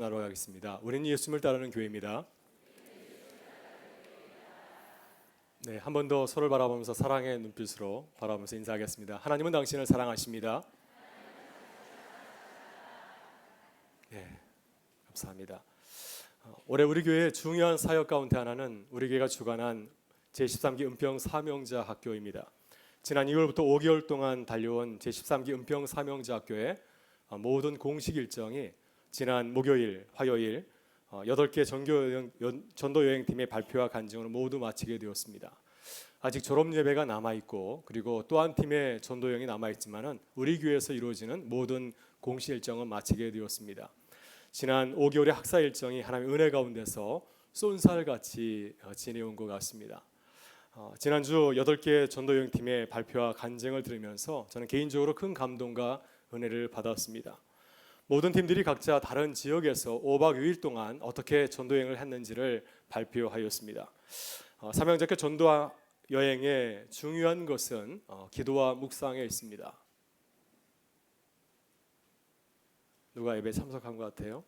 나눠 가겠습니다. 우리는 예수님을 따르는 교회입니다. 네, 한 번 더 서로를 바라보면서 사랑의 눈빛으로 바라보면서 인사하겠습니다. 하나님은 당신을 사랑하십니다. 네, 감사합니다. 올해 우리 교회의 중요한 사역 가운데 하나는 우리 교회가 주관한 제13기 은평 사명자 학교입니다. 지난 2월부터 5개월 동안 달려온 제13기 은평 사명자 학교의 모든 공식 일정이 지난 목요일, 화요일 8개 전도 여행팀의 발표와 간증으로 모두 마치게 되었습니다. 아직 졸업 예배가 남아 있고 그리고 또 한 팀의 전도 여행이 남아 있지만은 우리 교회에서 이루어지는 모든 공식 일정은 마치게 되었습니다. 지난 5개월의 학사 일정이 하나님의 은혜 가운데서 쏜살같이 지내온 것 같습니다. 지난주 8개 전도 여행팀의 발표와 간증을 들으면서 저는 개인적으로 큰 감동과 은혜를 받았습니다. 모든 팀들이 각자 다른 지역에서 5박 6일 동안 어떻게 전도여행을 했는지를 발표하였습니다. 사명자께 전도 여행의 중요한 것은 기도와 묵상에 있습니다. 누가 예배에 참석한 것 같아요?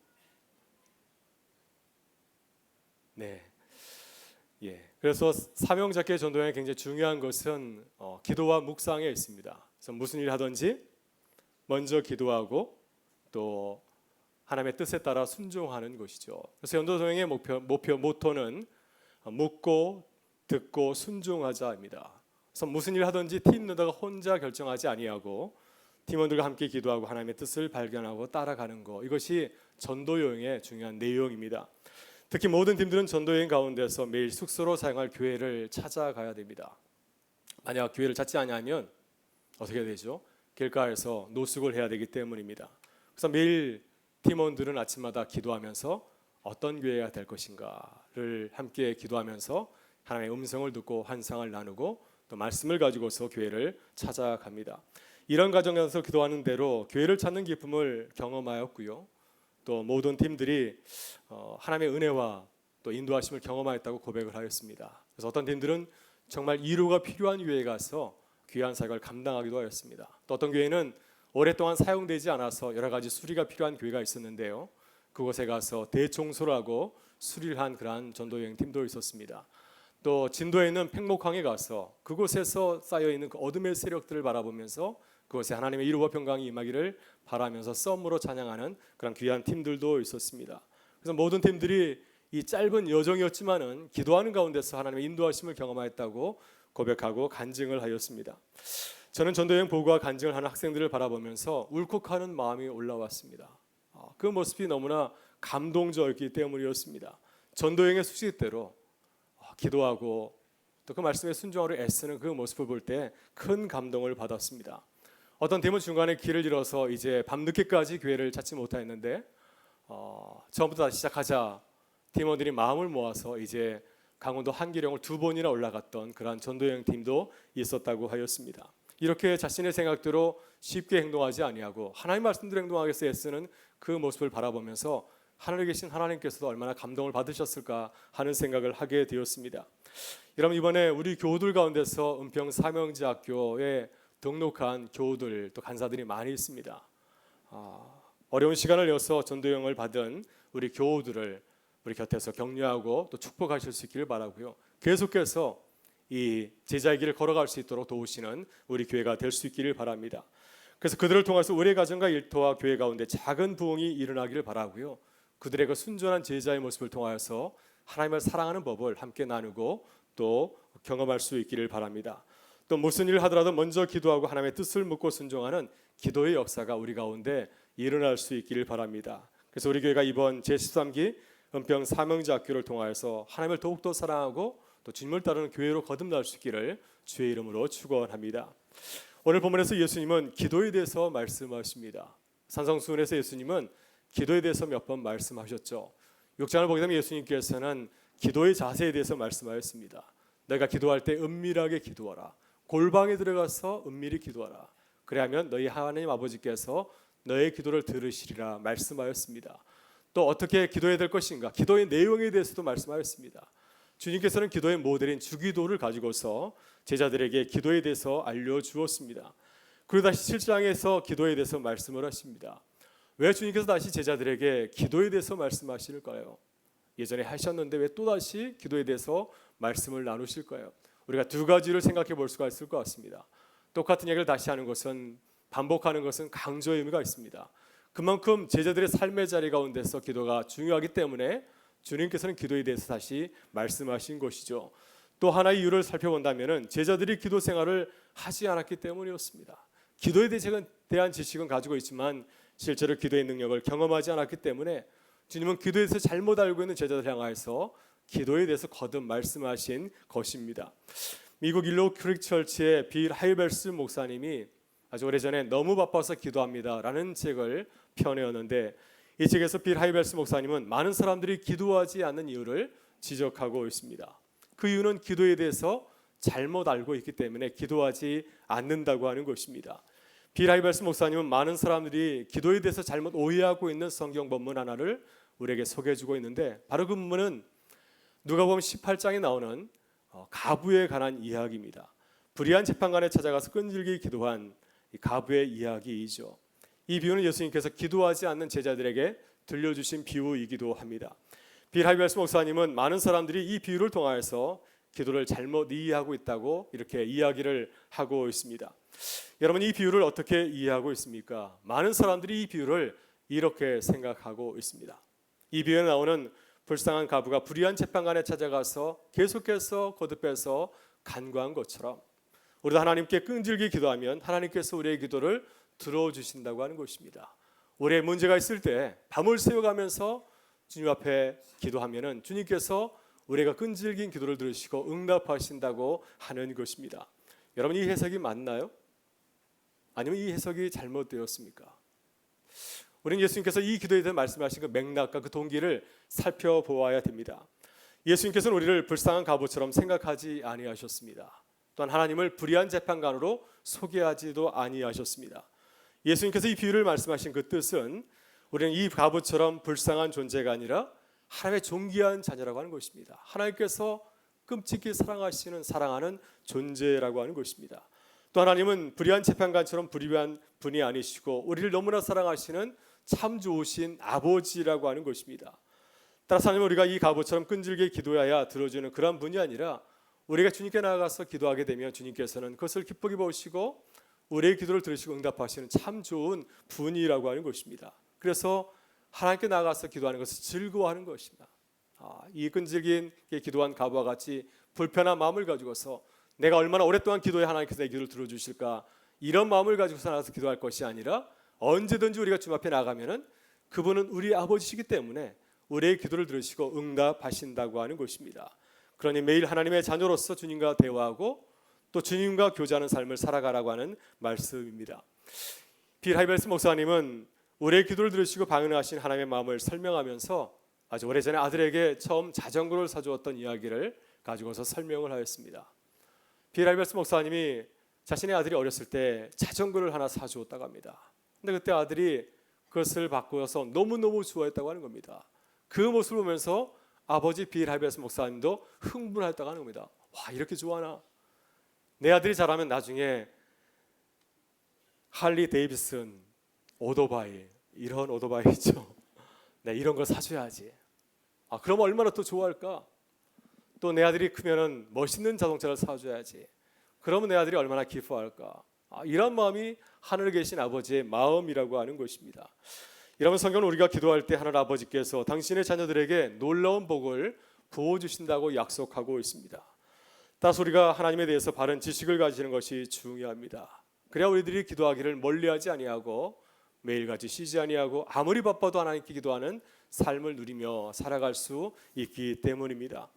네. 그래서 사명자께 전도여행이 굉장히 중요한 것은 기도와 묵상에 있습니다. 그래서 무슨 일을 하든지 먼저 기도하고 또 하나님의 뜻에 따라 순종하는 것이죠. 그래서 전도여행의 모토는 묻고 듣고 순종하자입니다. 그래서 무슨 일을 하든지 팀 리더가 혼자 결정하지 아니하고 팀원들과 함께 기도하고 하나님의 뜻을 발견하고 따라가는 것, 이것이 전도여행의 중요한 내용입니다. 특히 모든 팀들은 전도여행 가운데서 매일 숙소로 사용할 교회를 찾아가야 됩니다. 만약 교회를 찾지 않으면 어떻게 되죠? 길가에서 노숙을 해야 되기 때문입니다. 그래서 매일 팀원들은 아침마다 기도하면서 어떤 교회가 될 것인가를 함께 기도하면서 하나님의 음성을 듣고 환상을 나누고 또 말씀을 가지고서 교회를 찾아갑니다. 이런 과정에서 기도하는 대로 교회를 찾는 기쁨을 경험하였고요. 또 모든 팀들이 하나님의 은혜와 또 인도하심을 경험하였다고 고백을 하였습니다. 그래서 어떤 팀들은 정말 이루가 필요한 교회에 가서 귀한 사역을 감당하기도 하였습니다. 또 어떤 교회는 오랫동안 사용되지 않아서 여러 가지 수리가 필요한 교회가 있었는데요. 그곳에 가서 대청소를 하고 수리를 한 그러한 전도여행 팀도 있었습니다. 또 진도에 있는 팽목항에 가서 그곳에서 쌓여있는 그 어둠의 세력들을 바라보면서 그곳에 하나님의 이루와 평강이 임하기를 바라면서 썸으로 찬양하는 그런 귀한 팀들도 있었습니다. 그래서 모든 팀들이 이 짧은 여정이었지만은 기도하는 가운데서 하나님의 인도하심을 경험하였다고 고백하고 간증을 하였습니다. 저는 전도여행 보고와 간증을 하는 학생들을 바라보면서 울컥하는 마음이 올라왔습니다. 그 모습이 너무나 감동적이기 때문이었습니다. 전도여행의 수식대로 기도하고 또 그 말씀에 순종하려 애쓰는 그 모습을 볼 때 큰 감동을 받았습니다. 어떤 팀은 중간에 길을 잃어서 이제 밤늦게까지 교회를 찾지 못했는데 처음부터 다시 시작하자 팀원들이 마음을 모아서 이제 강원도 한기령을 2번이나 올라갔던 그러한 전도여행 팀도 있었다고 하였습니다. 이렇게 자신의 생각대로 쉽게 행동하지 아니하고 하나님 말씀대로 행동하기 위해서 애쓰는 그 모습을 바라보면서 하늘에 계신 하나님께서도 얼마나 감동을 받으셨을까 하는 생각을 하게 되었습니다. 여러분, 이번에 우리 교우들 가운데서 은평 사명자학교에 등록한 교우들 또 간사들이 많이 있습니다. 어려운 시간을 내어서 전도여행을 받은 우리 교우들을 우리 곁에서 격려하고 또 축복하실 수 있기를 바라고요. 계속해서 이 제자의 길을 걸어갈 수 있도록 도우시는 우리 교회가 될 수 있기를 바랍니다. 그래서 그들을 통해서 우리 가정과 일터와 교회 가운데 작은 부흥이 일어나기를 바라고요. 그들의 그 순전한 제자의 모습을 통하여서 하나님을 사랑하는 법을 함께 나누고 또 경험할 수 있기를 바랍니다. 또 무슨 일을 하더라도 먼저 기도하고 하나님의 뜻을 묻고 순종하는 기도의 역사가 우리 가운데 일어날 수 있기를 바랍니다. 그래서 우리 교회가 이번 제13기 은평 사명자학교를 통하여서 하나님을 더욱더 사랑하고 또 주님을 따르는 교회로 거듭날 수 있기를 주의 이름으로 축원합니다. 오늘 본문에서 예수님은 기도에 대해서 말씀하십니다. 산성수훈에서 예수님은 기도에 대해서 몇 번 말씀하셨죠. 6장을 보게 되면 예수님께서는 기도의 자세에 대해서 말씀하였습니다. 내가 기도할 때 은밀하게 기도하라. 골방에 들어가서 은밀히 기도하라. 그래야면 너희 하나님 아버지께서 너의 기도를 들으시리라 말씀하였습니다. 또 어떻게 기도해야 될 것인가? 기도의 내용에 대해서도 말씀하였습니다. 주님께서는 기도의 모델인 주기도를 가지고서 제자들에게 기도에 대해서 알려주었습니다. 그리고 다시 7장에서 기도에 대해서 말씀을 하십니다. 왜 주님께서 다시 제자들에게 기도에 대해서 말씀하실까요? 예전에 하셨는데 왜 또다시 기도에 대해서 말씀을 나누실까요? 우리가 두 가지를 생각해 볼 수가 있을 것 같습니다. 똑같은 얘기를 다시 하는 것은, 반복하는 것은 강조의 의미가 있습니다. 그만큼 제자들의 삶의 자리 가운데서 기도가 중요하기 때문에 주님께서는 기도에 대해서 다시 말씀하신 것이죠. 또 하나의 이유를 살펴본다면 제자들이 기도 생활을 하지 않았기 때문이었습니다. 기도에 대한 지식은 가지고 있지만 실제로 기도의 능력을 경험하지 않았기 때문에 주님은 기도에 대해서 잘못 알고 있는 제자들 향하여서 기도에 대해서 거듭 말씀하신 것입니다. 미국 일로 크릭처치의 빌 하이벨스 목사님이 아주 오래전에 너무 바빠서 기도합니다 라는 책을 펴내었는데, 이 책에서 빌 하이벨스 목사님은 많은 사람들이 기도하지 않는 이유를 지적하고 있습니다. 그 이유는 기도에 대해서 잘못 알고 있기 때문에 기도하지 않는다고 하는 것입니다. 빌 하이벨스 목사님은 많은 사람들이 기도에 대해서 잘못 오해하고 있는 성경 본문 하나를 우리에게 소개해주고 있는데, 바로 그 본문은 누가복음 18장에 나오는 가부에 관한 이야기입니다. 불의한 재판관에 찾아가서 끈질기게 기도한 이 가부의 이야기이죠. 이 비유는 예수님께서 기도하지 않는 제자들에게 들려주신 비유이기도 합니다. 빌 하이벨스 목사님은 많은 사람들이 이 비유를 통하여서 기도를 잘못 이해하고 있다고 이렇게 이야기를 하고 있습니다. 여러분, 이 비유를 어떻게 이해하고 있습니까? 많은 사람들이 이 비유를 이렇게 생각하고 있습니다. 이 비유에 나오는 불쌍한 가부가 불의한 재판관에 찾아가서 계속해서 거듭해서 간구한 것처럼 우리도 하나님께 끈질기게 기도하면 하나님께서 우리의 기도를 들어주신다고 하는 것입니다. 우리의 문제가 있을 때 밤을 새워가면서 주님 앞에 기도하면은 주님께서 우리가 끈질긴 기도를 들으시고 응답하신다고 하는 것입니다. 여러분, 이 해석이 맞나요? 아니면 이 해석이 잘못되었습니까? 우리는 예수님께서 이 기도에 대해 말씀하신 그 맥락과 그 동기를 살펴보아야 됩니다. 예수님께서는 우리를 불쌍한 가부처럼 생각하지 아니하셨습니다. 또한 하나님을 불의한 재판관으로 소개하지도 아니하셨습니다. 예수님께서 이 비유를 말씀하신 그 뜻은 우리는 이 가부처럼 불쌍한 존재가 아니라 하나님의 존귀한 자녀라고 하는 것입니다. 하나님께서 끔찍히 사랑하는 존재라고 하는 것입니다. 또 하나님은 불의한 재판관처럼 불의한 분이 아니시고 우리를 너무나 사랑하시는 참 좋으신 아버지라고 하는 것입니다. 따라서 하나님은 우리가 이 가부처럼 끈질기게 기도해야 들어주는 그런 분이 아니라 우리가 주님께 나아가서 기도하게 되면 주님께서는 그것을 기쁘게 보시고 우리의 기도를 들으시고 응답하시는 참 좋은 분이라고 하는 것입니다. 그래서 하나님께 나아가서 기도하는 것을 즐거워하는 것입니다. 이 끈질기게 기도한 가부와 같이 불편한 마음을 가지고서 내가 얼마나 오랫동안 기도해 하나님께서 내 기도를 들어주실까, 이런 마음을 가지고서 나가서 기도할 것이 아니라 언제든지 우리가 주님 앞에 나가면은 그분은 우리 아버지시기 때문에 우리의 기도를 들으시고 응답하신다고 하는 것입니다. 그러니 매일 하나님의 자녀로서 주님과 대화하고 또 주님과 교제하는 삶을 살아가라고 하는 말씀입니다. 빌 하이벨스 목사님은 우리의 기도를 들으시고 방언하신 하나님의 마음을 설명하면서 아주 오래전에 아들에게 처음 자전거를 사주었던 이야기를 가지고서 설명을 하였습니다. 빌 하이벨스 목사님이 자신의 아들이 어렸을 때 자전거를 하나 사주었다고 합니다. 근데 그때 아들이 그것을 바꾸어서 너무너무 좋아했다고 하는 겁니다. 그 모습을 보면서 아버지 빌 하이벨스 목사님도 흥분했다고 하는 겁니다. 와, 이렇게 좋아하나? 내 아들이 자라면 나중에 할리 데이비슨 오토바이, 이런 오토바이 있죠. 네, 이런 걸 사줘야지. 그럼 얼마나 더 좋아할까? 또 내 아들이 크면은 멋있는 자동차를 사줘야지. 그러면 내 아들이 얼마나 기뻐할까? 이런 마음이 하늘에 계신 아버지의 마음이라고 하는 것입니다. 여러분, 성경은 우리가 기도할 때 하늘 아버지께서 당신의 자녀들에게 놀라운 복을 부어주신다고 약속하고 있습니다. 따라서 우리가 하나님에 대해서 바른 지식을 가지는 것이 중요합니다. 그래야 우리들이 기도하기를 멀리하지 아니하고 매일같이 쉬지 아니하고 아무리 바빠도 하나님께 기도하는 삶을 누리며 살아갈 수 있기 때문입니다.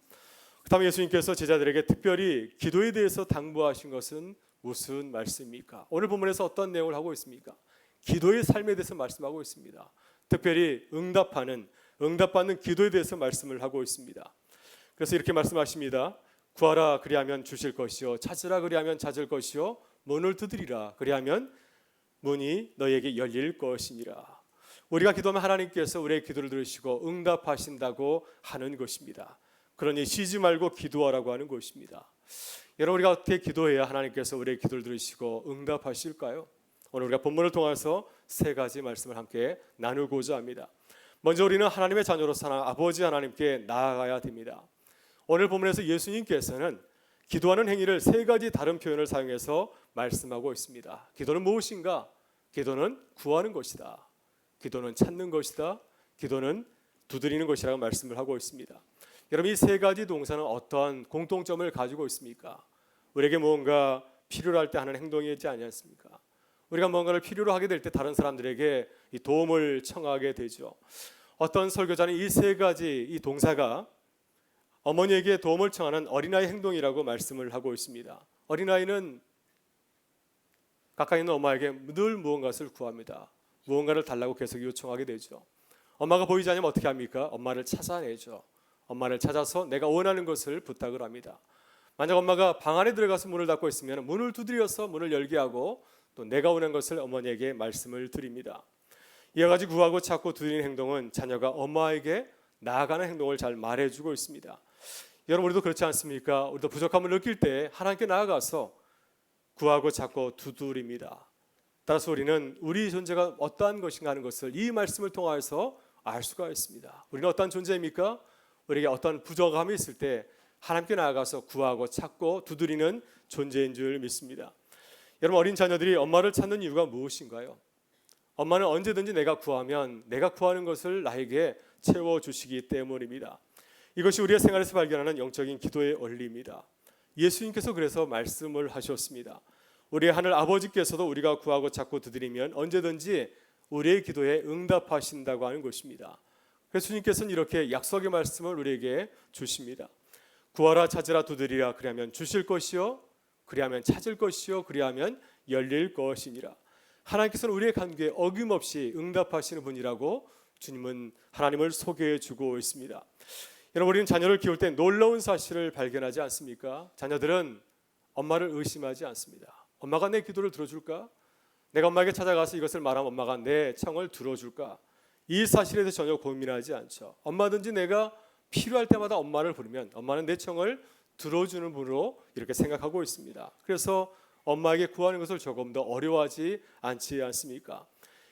그 다음에 예수님께서 제자들에게 특별히 기도에 대해서 당부하신 것은 무슨 말씀입니까? 오늘 본문에서 어떤 내용을 하고 있습니까? 기도의 삶에 대해서 말씀하고 있습니다. 특별히 응답받는 기도에 대해서 말씀을 하고 있습니다. 그래서 이렇게 말씀하십니다. 구하라 그리하면 주실 것이요, 찾으라 그리하면 찾을 것이요, 문을 두드리라 그리하면 문이 너에게 열릴 것이니라. 우리가 기도하면 하나님께서 우리의 기도를 들으시고 응답하신다고 하는 것입니다. 그러니 쉬지 말고 기도하라고 하는 것입니다. 여러분, 우리가 어떻게 기도해야 하나님께서 우리의 기도를 들으시고 응답하실까요? 오늘 우리가 본문을 통해서 세 가지 말씀을 함께 나누고자 합니다. 먼저 우리는 하나님의 자녀로서 아버지 하나님께 나아가야 됩니다. 오늘 본문에서 예수님께서는 기도하는 행위를 세 가지 다른 표현을 사용해서 말씀하고 있습니다. 기도는 무엇인가? 기도는 구하는 것이다. 기도는 찾는 것이다. 기도는 두드리는 것이라고 말씀을 하고 있습니다. 여러분, 이 세 가지 동사는 어떠한 공통점을 가지고 있습니까? 우리에게 무언가 필요로 할 때 하는 행동이지 않습니까? 우리가 뭔가를 필요로 하게 될 때 다른 사람들에게 이 도움을 청하게 되죠. 어떤 설교자는 이 세 가지 이 동사가 어머니에게 도움을 청하는 어린아이 행동이라고 말씀을 하고 있습니다. 어린아이는 가까이 있는 엄마에게 늘 무언가를 구합니다. 무언가를 달라고 계속 요청하게 되죠. 엄마가 보이지 않으면 어떻게 합니까? 엄마를 찾아내죠. 엄마를 찾아서 내가 원하는 것을 부탁을 합니다. 만약 엄마가 방 안에 들어가서 문을 닫고 있으면 문을 두드려서 문을 열게 하고 또 내가 원하는 것을 어머니에게 말씀을 드립니다. 이와 같이 구하고 찾고 두드리는 행동은 자녀가 엄마에게 나아가는 행동을 잘 말해주고 있습니다. 여러분, 우리도 그렇지 않습니까? 우리도 부족함을 느낄 때 하나님께 나아가서 구하고 찾고 두드립니다. 따라서 우리는 우리 존재가 어떠한 것인가 하는 것을 이 말씀을 통해서 알 수가 있습니다. 우리는 어떠한 존재입니까? 우리에게 어떤 부족함이 있을 때 하나님께 나아가서 구하고 찾고 두드리는 존재인 줄 믿습니다. 여러분, 어린 자녀들이 엄마를 찾는 이유가 무엇인가요? 엄마는 언제든지 내가 구하면 내가 구하는 것을 나에게 채워주시기 때문입니다. 이것이 우리의 생활에서 발견하는 영적인 기도의 원리입니다. 예수님께서 그래서 말씀을 하셨습니다. 우리의 하늘 아버지께서도 우리가 구하고 찾고 두드리면 언제든지 우리의 기도에 응답하신다고 하는 것입니다. 그래서 주님께서는 이렇게 약속의 말씀을 우리에게 주십니다. 구하라 찾으라 두드리라 그리하면 주실 것이요 그리하면 찾을 것이요 그리하면 열릴 것이니라. 하나님께서는 우리의 간구에 어김없이 응답하시는 분이라고 주님은 하나님을 소개해 주고 있습니다. 여러분, 우리는 자녀를 키울 때 놀라운 사실을 발견하지 않습니까? 자녀들은 엄마를 의심하지 않습니다. 엄마가 내 기도를 들어줄까? 내가 엄마에게 찾아가서 이것을 말하면 엄마가 내 청을 들어줄까? 이 사실에 대해서 전혀 고민하지 않죠. 엄마든지 내가 필요할 때마다 엄마를 부르면 엄마는 내 청을 들어주는 분으로 이렇게 생각하고 있습니다. 그래서 엄마에게 구하는 것을 조금 더 어려워하지 않지 않습니까?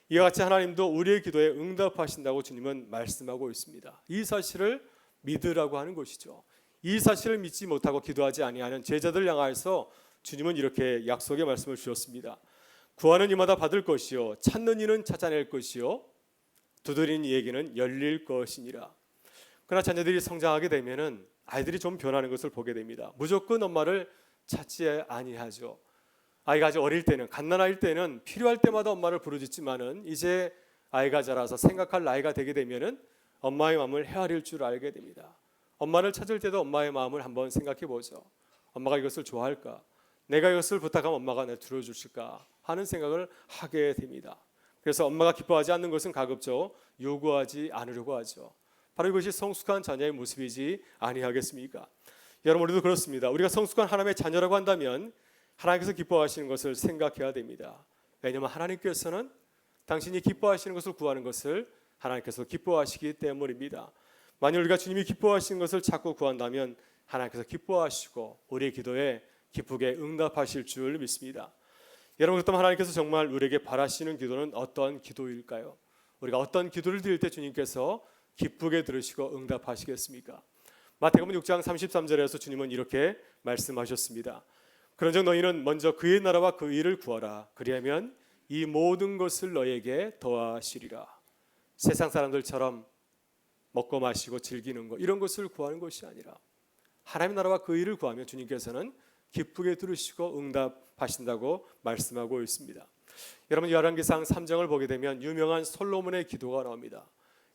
이와 같이 하나님도 우리의 기도에 응답하신다고 주님은 말씀하고 있습니다. 이 사실을 믿으라고 하는 것이죠. 이 사실을 믿지 못하고 기도하지 아니하는 제자들 향하여서 주님은 이렇게 약속의 말씀을 주셨습니다. 구하는 이마다 받을 것이요 찾는 이는 찾아낼 것이요 두드리는 이에게는 열릴 것이니라. 그러나 자녀들이 성장하게 되면은 아이들이 좀 변하는 것을 보게 됩니다. 무조건 엄마를 찾지 아니하죠. 아이가 아주 어릴 때는, 갓난아이일 때는 필요할 때마다 엄마를 부르짖지만은 이제 아이가 자라서 생각할 나이가 되게 되면은 엄마의 마음을 헤아릴 줄 알게 됩니다. 엄마를 찾을 때도 엄마의 마음을 한번 생각해 보죠. 엄마가 이것을 좋아할까? 내가 이것을 부탁하면 엄마가 내 들어주실까? 하는 생각을 하게 됩니다. 그래서 엄마가 기뻐하지 않는 것은 가급적 요구하지 않으려고 하죠. 바로 이것이 성숙한 자녀의 모습이지 아니하겠습니까? 여러분, 우리도 그렇습니다. 우리가 성숙한 하나님의 자녀라고 한다면 하나님께서 기뻐하시는 것을 생각해야 됩니다. 왜냐하면 하나님께서는 당신이 기뻐하시는 것을 구하는 것을 하나님께서 기뻐하시기 때문입니다. 만일 우리가 주님이 기뻐하시는 것을 자꾸 구한다면 하나님께서 기뻐하시고 우리의 기도에 기쁘게 응답하실 줄 믿습니다. 여러분, 그렇다면 하나님께서 정말 우리에게 바라시는 기도는 어떤 기도일까요? 우리가 어떤 기도를 드릴 때 주님께서 기쁘게 들으시고 응답하시겠습니까? 마태복음 6장 33절에서 주님은 이렇게 말씀하셨습니다. 그런즉 너희는 먼저 그의 나라와 그 의를 구하라. 그리하면 이 모든 것을 너에게 더하시리라. 세상 사람들처럼 먹고 마시고 즐기는 것 이런 것을 구하는 것이 아니라 하나님의 나라와 그 의를 구하면 주님께서는 기쁘게 들으시고 응답하신다고 말씀하고 있습니다. 여러분, 열왕기상 3장을 보게 되면 유명한 솔로몬의 기도가 나옵니다.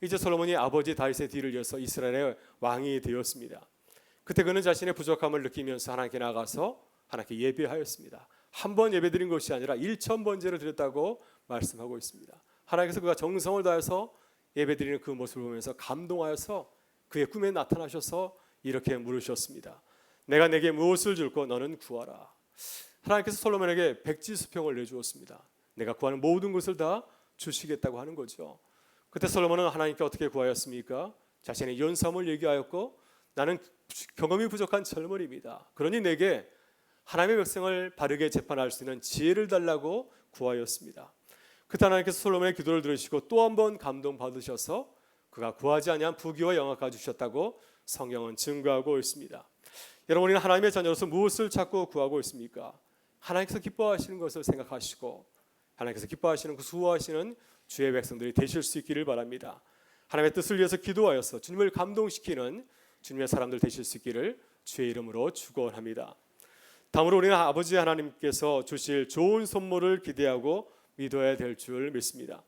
이제 솔로몬이 아버지 다윗의 뒤를 이어서 이스라엘의 왕이 되었습니다. 그때 그는 자신의 부족함을 느끼면서 하나님께 나가서 하나님께 예배하였습니다. 한 번 예배드린 것이 아니라 1000번제를 드렸다고 말씀하고 있습니다. 하나님께서 그가 정성을 다해서 예배드리는 그 모습을 보면서 감동하여서 그의 꿈에 나타나셔서 이렇게 물으셨습니다. 내가 내게 무엇을 줄고 너는 구하라. 하나님께서 솔로몬에게 백지수평을 내주었습니다. 내가 구하는 모든 것을 다 주시겠다고 하는 거죠. 그때 솔로몬은 하나님께 어떻게 구하였습니까? 자신의 연삼을 얘기하였고 나는 경험이 부족한 젊은이입니다. 그러니 내게 하나님의 백성을 바르게 재판할 수 있는 지혜를 달라고 구하였습니다. 그때 하나님께서 솔로몬의 기도를 들으시고 또 한 번 감동받으셔서 그가 구하지 아니한 부귀와 영화까지 주셨다고 성경은 증거하고 있습니다. 여러분, 우리는 하나님의 자녀로서 무엇을 찾고 구하고 있습니까? 하나님께서 기뻐하시는 것을 생각하시고 하나님께서 기뻐하시는 그 수호하시는 주의 백성들이 되실 수 있기를 바랍니다. 하나님의 뜻을 위해서 기도하여서 주님을 감동시키는 주님의 사람들 되실 수 있기를 주의 이름으로 축원합니다. 다음으로 우리는 아버지 하나님께서 주실 좋은 선물을 기대하고 믿어야 될 줄 믿습니다.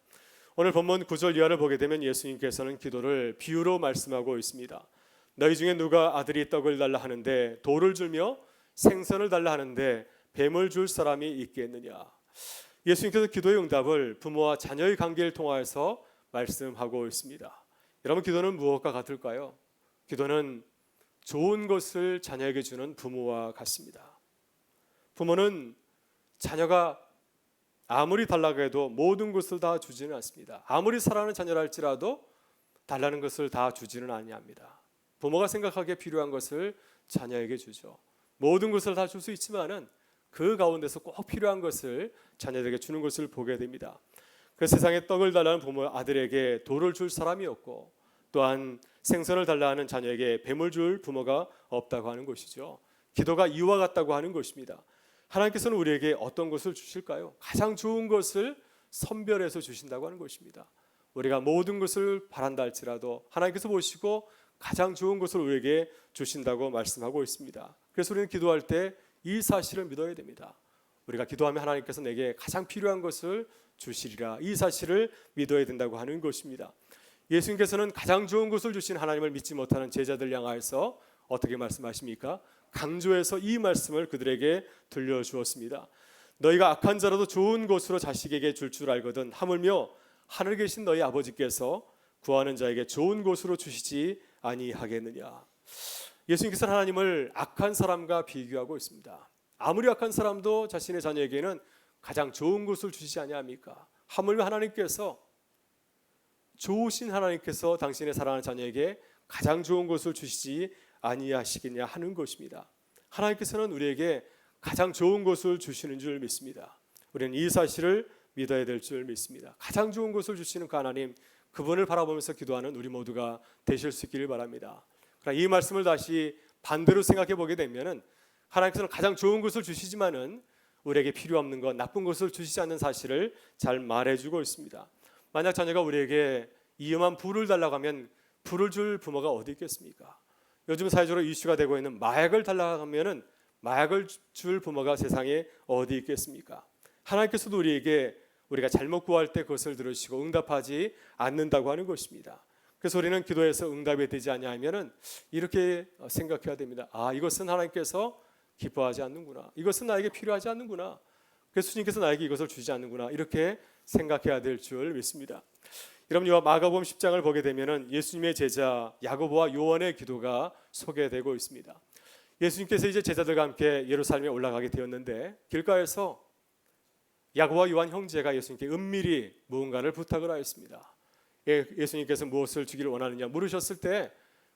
오늘 본문 9절 이하를 보게 되면 예수님께서는 기도를 비유로 말씀하고 있습니다. 너희 중에 누가 아들이 떡을 달라 하는데 돌을 줄며 생선을 달라 하는데 뱀을 줄 사람이 있겠느냐. 예수님께서 기도의 응답을 부모와 자녀의 관계를 통하여서 말씀하고 있습니다. 여러분, 기도는 무엇과 같을까요? 기도는 좋은 것을 자녀에게 주는 부모와 같습니다. 부모는 자녀가 아무리 달라고 해도 모든 것을 다 주지는 않습니다. 아무리 사랑하는 자녀라 할지라도 달라는 것을 다 주지는 아니합니다. 부모가 생각하기에 필요한 것을 자녀에게 주죠. 모든 것을 다 줄 수 있지만은 그 가운데서 꼭 필요한 것을 자녀에게 주는 것을 보게 됩니다. 그 세상에 떡을 달라는 부모 아들에게 돌을 줄 사람이 없고 또한 생선을 달라 하는 자녀에게 뱀을 줄 부모가 없다고 하는 것이죠. 기도가 이와 같다고 하는 것입니다. 하나님께서는 우리에게 어떤 것을 주실까요? 가장 좋은 것을 선별해서 주신다고 하는 것입니다. 우리가 모든 것을 바란다 할지라도 하나님께서 보시고 가장 좋은 것을 우리에게 주신다고 말씀하고 있습니다. 그래서 우리는 기도할 때 이 사실을 믿어야 됩니다. 우리가 기도하면 하나님께서 내게 가장 필요한 것을 주시리라. 이 사실을 믿어야 된다고 하는 것입니다. 예수님께서는 가장 좋은 것을 주신 하나님을 믿지 못하는 제자들 향하여서 어떻게 말씀하십니까? 강조해서 이 말씀을 그들에게 들려주었습니다. 너희가 악한 자라도 좋은 것으로 자식에게 줄 알거든 하물며 하늘에 계신 너희 아버지께서 구하는 자에게 좋은 것으로 주시지 아니하겠느냐. 예수님께서는 하나님을 악한 사람과 비교하고 있습니다. 아무리 악한 사람도 자신의 자녀에게는 가장 좋은 것을 주시지 아니합니까? 하물며 하나님께서 좋으신 하나님께서 당신의 사랑하는 자녀에게 가장 좋은 것을 주시지 아니하시겠냐 하는 것입니다. 하나님께서는 우리에게 가장 좋은 것을 주시는 줄 믿습니다. 우리는 이 사실을 믿어야 될 줄 믿습니다. 가장 좋은 것을 주시는 그 하나님, 그분을 바라보면서 기도하는 우리 모두가 되실 수 있기를 바랍니다. 그러나 이 말씀을 다시 반대로 생각해 보게 되면은 하나님께서는 가장 좋은 것을 주시지만은 우리에게 필요 없는 것, 나쁜 것을 주시지 않는 사실을 잘 말해주고 있습니다. 만약 자녀가 우리에게 이음한 불을 달라고 하면 불을 줄 부모가 어디 있겠습니까? 요즘 사회적으로 이슈가 되고 있는 마약을 달라고 하면은 마약을 줄 부모가 세상에 어디 있겠습니까? 하나님께서도 우리가 잘못 구할 때 그것을 들으시고 응답하지 않는다고 하는 것입니다. 그래서 우리는 기도해서 응답이 되지 아니하면은 이렇게 생각해야 됩니다. 아, 이것은 하나님께서 기뻐하지 않는구나. 이것은 나에게 필요하지 않는구나. 그래서 주님께서 나에게 이것을 주지 않는구나. 이렇게 생각해야 될 줄 믿습니다. 여러분, 마가복음 10장을 보게 되면은 예수님의 제자 야고보와 요한의 기도가 소개되고 있습니다. 예수님께서 이제 제자들과 함께 예루살렘에 올라가게 되었는데 길가에서 야고보와 요한 형제가 예수님께 은밀히 무언가를 부탁을 하였습니다. 예수님께서 무엇을 주기를 원하느냐 물으셨을 때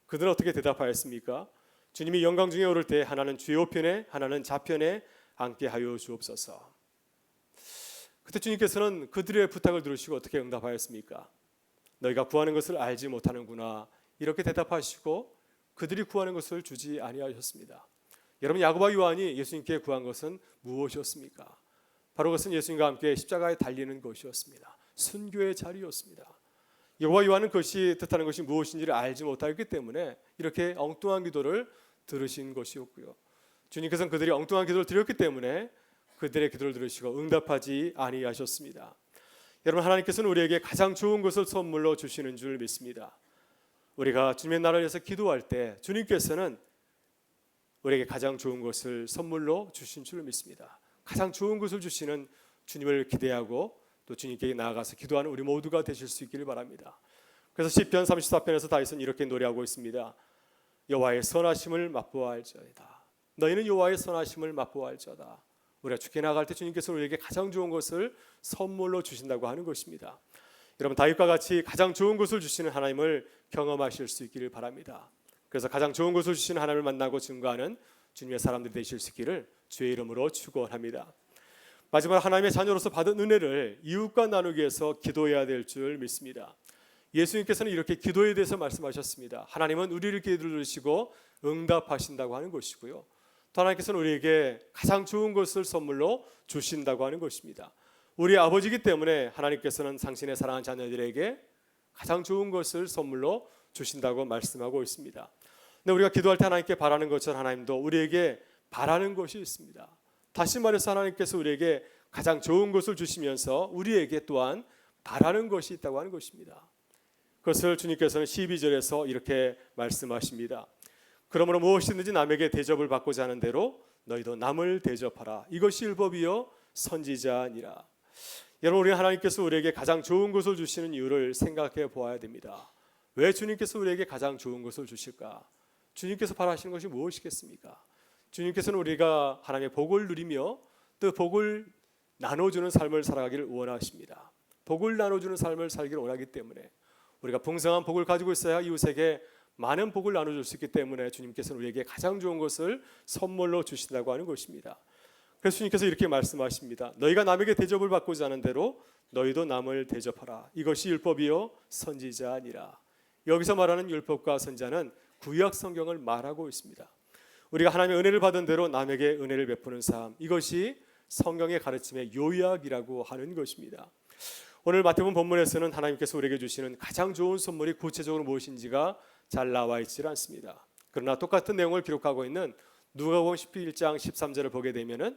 그들은 어떻게 대답하였습니까? 주님이 영광 중에 오를 때 하나는 주의 우편에 하나는 좌편에 앉게 하여 주옵소서. 그때 주님께서는 그들의 부탁을 들으시고 어떻게 응답하였습니까? 너희가 구하는 것을 알지 못하는구나. 이렇게 대답하시고 그들이 구하는 것을 주지 아니하셨습니다. 여러분, 야고보와 요한이 예수님께 구한 것은 무엇이었습니까? 바로 그것은 예수님과 함께 십자가에 달리는 것이었습니다. 순교의 자리였습니다. 야고보와 요한은 그것이 뜻하는 것이 무엇인지를 알지 못하였기 때문에 이렇게 엉뚱한 기도를 들으신 것이었고요. 주님께서는 그들이 엉뚱한 기도를 드렸기 때문에 그들의 기도를 들으시고 응답하지 아니하셨습니다. 여러분, 하나님께서는 우리에게 가장 좋은 것을 선물로 주시는 줄 믿습니다. 우리가 주님의 나라를 위해서 기도할 때 주님께서는 우리에게 가장 좋은 것을 선물로 주신 줄 믿습니다. 가장 좋은 것을 주시는 주님을 기대하고 또 주님께 나아가서 기도하는 우리 모두가 되실 수 있기를 바랍니다. 그래서 시편 34편에서 다윗은 이렇게 노래하고 있습니다. 여호와의 선하심을 맛보아할지어다. 너희는 여호와의 선하심을 맛보아할지어다. 우리가 죽게 나갈 때 주님께서 우리에게 가장 좋은 것을 선물로 주신다고 하는 것입니다. 여러분, 다윗과 같이 가장 좋은 것을 주시는 하나님을 경험하실 수 있기를 바랍니다. 그래서 가장 좋은 것을 주시는 하나님을 만나고 증거하는 주님의 사람들이 되실 수 있기를 주의 이름으로 축원합니다. 마지막 하나님의 자녀로서 받은 은혜를 이웃과 나누기 위해서 기도해야 될 줄 믿습니다. 예수님께서는 이렇게 기도에 대해서 말씀하셨습니다. 하나님은 우리를 기도하시고 응답하신다고 하는 것이고요. 또 하나님께서는 우리에게 가장 좋은 것을 선물로 주신다고 하는 것입니다. 우리 아버지이기 때문에 하나님께서는 당신의 사랑하는 자녀들에게 가장 좋은 것을 선물로 주신다고 말씀하고 있습니다. 근데 우리가 기도할 때 하나님께 바라는 것처럼 하나님도 우리에게 바라는 것이 있습니다. 다시 말해서 하나님께서 우리에게 가장 좋은 것을 주시면서 우리에게 또한 바라는 것이 있다고 하는 것입니다. 그것을 주님께서는 12절에서 이렇게 말씀하십니다. 그러므로 무엇이든지 남에게 대접을 받고자 하는 대로 너희도 남을 대접하라. 이것이 율법이요 선지자니라. 여러분, 우리 하나님께서 우리에게 가장 좋은 것을 주시는 이유를 생각해 보아야 됩니다. 왜 주님께서 우리에게 가장 좋은 것을 주실까? 주님께서 바라시는 것이 무엇이겠습니까? 주님께서는 우리가 하나님의 복을 누리며 또 복을 나눠주는 삶을 살아가기를 원하십니다. 복을 나눠주는 삶을 살기를 원하기 때문에 우리가 풍성한 복을 가지고 있어야 이웃에게 많은 복을 나눠줄 수 있기 때문에 주님께서는 우리에게 가장 좋은 것을 선물로 주신다고 하는 것입니다. 그래서 주님께서 이렇게 말씀하십니다. 너희가 남에게 대접을 받고자 하는 대로 너희도 남을 대접하라. 이것이 율법이요 선지자니라. 여기서 말하는 율법과 선지자는 구약 성경을 말하고 있습니다. 우리가 하나님의 은혜를 받은 대로 남에게 은혜를 베푸는 삶, 이것이 성경의 가르침의 요약이라고 하는 것입니다. 오늘 마태복음 본문에서는 하나님께서 우리에게 주시는 가장 좋은 선물이 구체적으로 무엇인지가 잘 나와 있지 않습니다. 그러나 똑같은 내용을 기록하고 있는 누가복음 11장 13절을 보게 되면은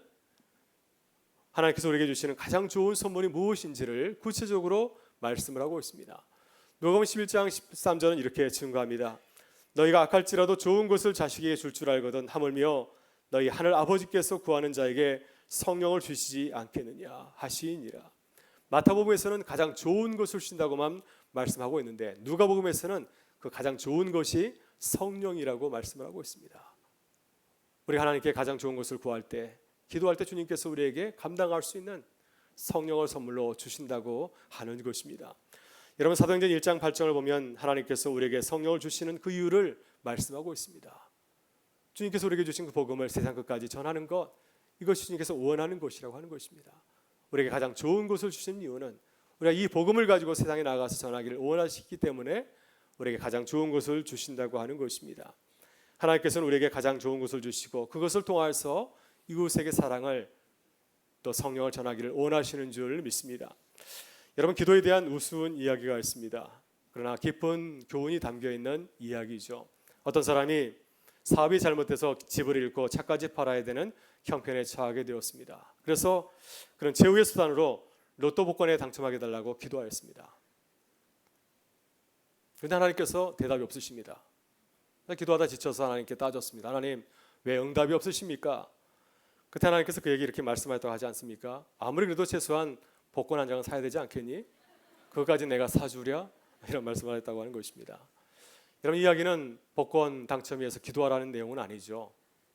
하나님께서 우리에게 주시는 가장 좋은 선물이 무엇인지를 구체적으로 말씀을 하고 있습니다. 누가복음 11장 13절은 이렇게 증거합니다. 너희가 악할지라도 좋은 것을 자식에게 줄 줄 알거든 하물며 너희 하늘 아버지께서 구하는 자에게 성령을 주시지 않겠느냐 하시니라. 마태복음에서는 가장 좋은 것을 주신다고만 말씀하고 있는데 누가복음에서는 그 가장 좋은 것이 성령이라고 말씀을 하고 있습니다. 우리가 하나님께 가장 좋은 것을 구할 때, 기도할 때 주님께서 우리에게 감당할 수 있는 성령을 선물로 주신다고 하는 것입니다. 여러분, 사도행전 1장 8절을 보면 하나님께서 우리에게 성령을 주시는 그 이유를 말씀하고 있습니다. 주님께서 우리에게 주신 그 복음을 세상 끝까지 전하는 것, 이것이 주님께서 원하는 것이라고 하는 것입니다. 우리에게 가장 좋은 것을 주신 이유는 우리가 이 복음을 가지고 세상에 나가서 전하기를 원하시기 때문에 우리에게 가장 좋은 것을 주신다고 하는 것입니다. 하나님께서는 우리에게 가장 좋은 것을 주시고 그것을 통해서 이웃에게 사랑을 또 성령을 전하기를 원하시는 줄 믿습니다. 여러분, 기도에 대한 우스운 이야기가 있습니다. 그러나 깊은 교훈이 담겨있는 이야기죠. 어떤 사람이 사업이 잘못돼서 집을 잃고 차까지 팔아야 되는 형편에 처하게 되었습니다. 그래서 그런 최후의 수단으로 로또 복권에 당첨하게 해달라고 기도하였습니다. 그런데 하나님께서 대답이 없으십니다. 기도하다 지쳐서 하나님께 따졌습니다. 하나님, 왜 응답이 없으십니까? 그때 하나님께서 그에게 이렇게 말씀하셨다고 하지 않습니까? 아무리 그래도 최소한 복권 한 장은 사야 되지 않겠니? 그것까지 내가 사주랴? 이런 말씀을 했다고 하는 것입니다. 여러분, 이야기는 복권 당첨 위해서 기도하라는 내용은 아니죠.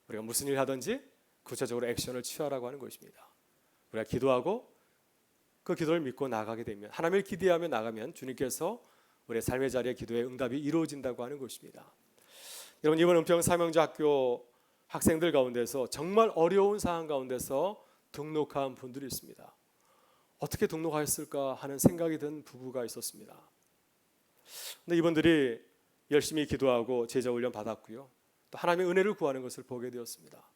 우리가 무슨 일 하든지 구체적으로 액션을 취하라고 하는 것입니다. 우리가 기도하고 그 기도를 믿고 나가게 되면, 하나님을 기대하며 나가면 주님께서 우리의 삶의 자리에 기도의 응답이 이루어진다고 하는 것입니다. 여러분, 이번 은평 사명자학교 학생들 가운데서 정말 어려운 상황 가운데서 등록한 분들이 있습니다. 어떻게 등록하였을까 하는 생각이 든 부부가 있었습니다. 근데 이분들이 열심히 기도하고 제자 훈련 받았고요. 또 하나님의 은혜를 구하는 것을 보게 되었습니다.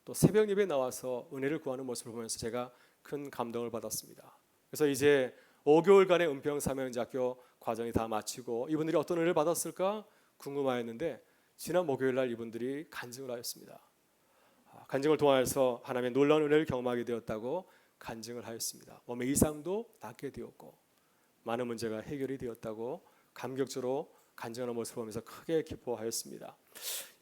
또 새벽 예배에 나와서 은혜를 구하는 모습을 보면서 제가 큰 감동을 받았습니다. 그래서 이제 5개월간의 은평 사명자학교 과정이 다 마치고 이분들이 어떤 은혜를 받았을까 궁금하였는데 지난 목요일 날 이분들이 간증을 하였습니다. 간증을 통하여서 하나님의 놀라운 은혜를 경험하게 되었다고 간증을 하였습니다. 몸의 이상도 낫게 되었고 많은 문제가 해결이 되었다고 감격적으로 간증하는 모습을 보면서 크게 기뻐하였습니다.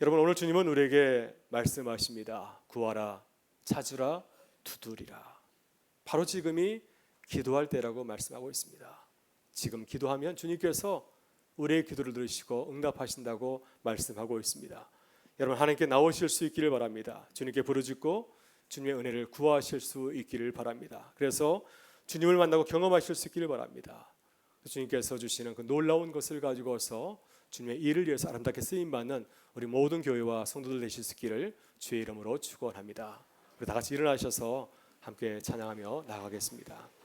여러분, 오늘 주님은 우리에게 말씀하십니다. 구하라, 찾으라, 두드리라. 바로 지금이 기도할 때라고 말씀하고 있습니다. 지금 기도하면 주님께서 우리의 기도를 들으시고 응답하신다고 말씀하고 있습니다. 여러분, 하나님께 나오실 수 있기를 바랍니다. 주님께 부르짖고 주님의 은혜를 구하실 수 있기를 바랍니다. 그래서 주님을 만나고 경험하실 수 있기를 바랍니다. 주님께서 주시는 그 놀라운 것을 가지고서 주님의 일을 위해서 아름답게 쓰임받는 우리 모든 교회와 성도들 되실 수 있기를 주의 이름으로 축원합니다. 우리 다 같이 일어나셔서 함께 찬양하며 나가겠습니다.